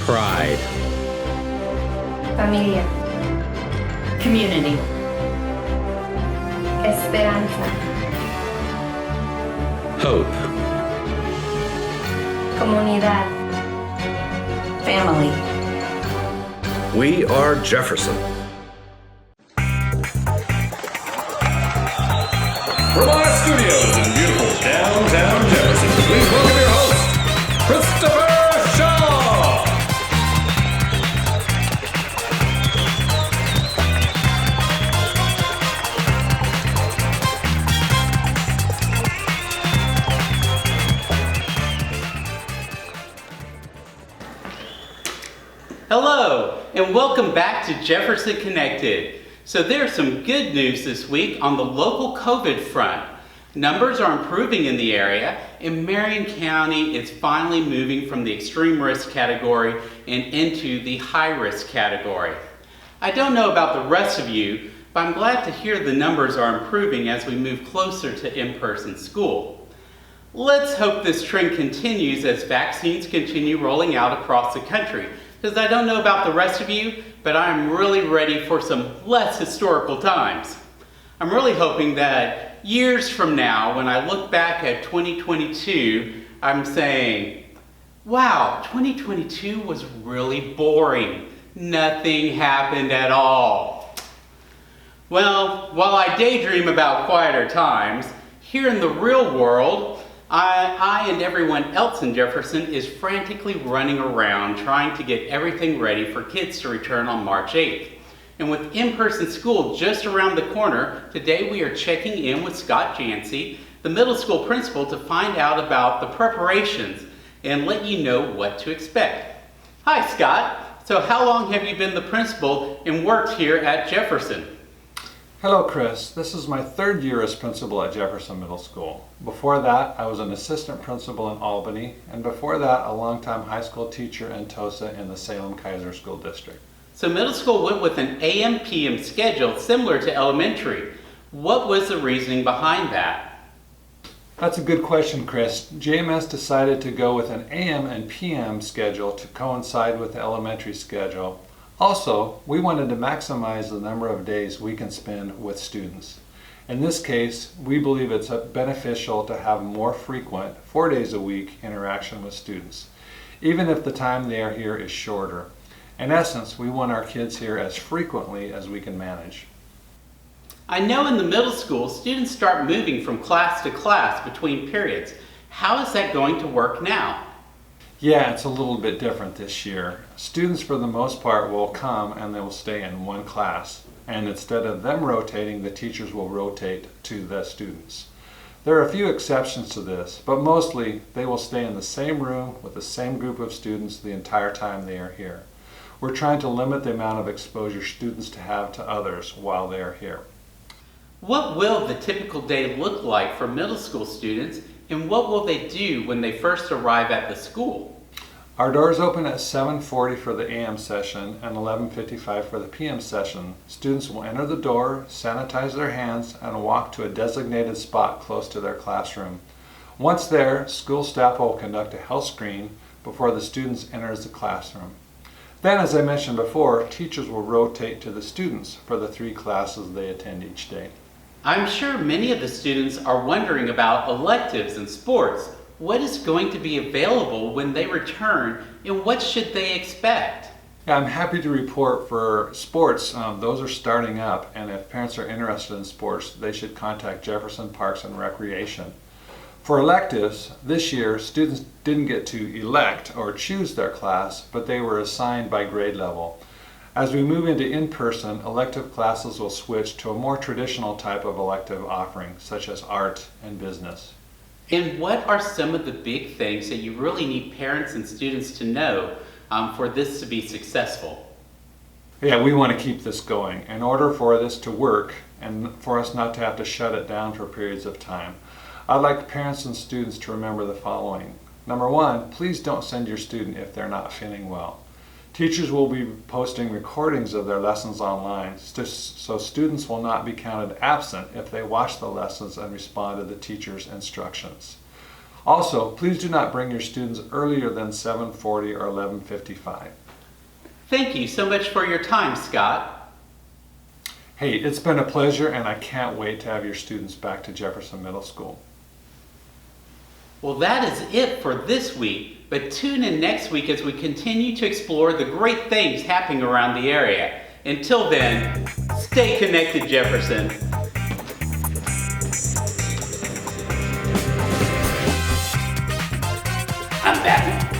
Pride. Familia. Community. Esperanza. Hope. Comunidad. Family. We are Jefferson. From our studios in beautiful downtown Jefferson, please welcome your host, Christopher Shaw. Hello, and welcome back to Jefferson Connected. So there's some good news this week on the local COVID front. Numbers are improving in the area, and Marion County is finally moving from the extreme risk category and into the high risk category. I don't know about the rest of you, but I'm glad to hear the numbers are improving as we move closer to in-person school. Let's hope this trend continues as vaccines continue rolling out across the country. Because I don't know about the rest of you, but I'm really ready for some less historical times. I'm really hoping that years from now, when I look back at 2022, I'm saying, wow, 2022 was really boring. Nothing happened at all. Well, while I daydream about quieter times, here in the real world, I and everyone else in Jefferson is frantically running around trying to get everything ready for kids to return on March 8th. And with in-person school just around the corner, today we are checking in with Scott Jancy, the middle school principal, to find out about the preparations and let you know what to expect. Hi, Scott. So how long have you been the principal and worked here at Jefferson? Hello, Chris. This is my third year as principal at Jefferson Middle School. Before that, I was an assistant principal in Albany, and before that, a longtime high school teacher in Tosa in the Salem-Keizer School District. So middle school went with an AM-PM schedule similar to elementary. What was the reasoning behind that? That's a good question, Chris. JMS decided to go with an AM and PM schedule to coincide with the elementary schedule. Also, we wanted to maximize the number of days we can spend with students. In this case, we believe it's beneficial to have more frequent, 4 days a week, interaction with students, even if the time they are here is shorter. In essence, we want our kids here as frequently as we can manage. I know in the middle school, students start moving from class to class between periods. How is that going to work now? Yeah, it's a little bit different this year. Students for the most part will come and they will stay in one class. And instead of them rotating, the teachers will rotate to the students. There are a few exceptions to this, but mostly they will stay in the same room with the same group of students the entire time they are here. We're trying to limit the amount of exposure students to have to others while they are here. What will the typical day look like for middle school students, and what will they do when they first arrive at the school? Our doors open at 7:40 for the AM session and 11:55 for the PM session. Students will enter the door, sanitize their hands, and walk to a designated spot close to their classroom. Once there, school staff will conduct a health screen before the students enters the classroom. Then, as I mentioned before, teachers will rotate to the students for the 3 classes they attend each day. I'm sure many of the students are wondering about electives and sports. What is going to be available when they return, and what should they expect? Yeah, I'm happy to report for sports, those are starting up, and if parents are interested in sports, they should contact Jefferson Parks and Recreation. For electives, this year, students didn't get to elect or choose their class, but they were assigned by grade level. As we move into in-person, elective classes will switch to a more traditional type of elective offering, such as art and business. And what are some of the big things that you really need parents and students to know for this to be successful? Yeah, we want to keep this going. In order for this to work and for us not to have to shut it down for periods of time, I'd like parents and students to remember the following. Number 1, please don't send your student if they're not feeling well. Teachers will be posting recordings of their lessons online, so students will not be counted absent if they watch the lessons and respond to the teacher's instructions. Also, please do not bring your students earlier than 7:40 or 11:55. Thank you so much for your time, Scott. Hey, it's been a pleasure, and I can't wait to have your students back to Jefferson Middle School. Well, that is it for this week, but tune in next week as we continue to explore the great things happening around the area. Until then, stay connected, Jefferson. I'm Batman.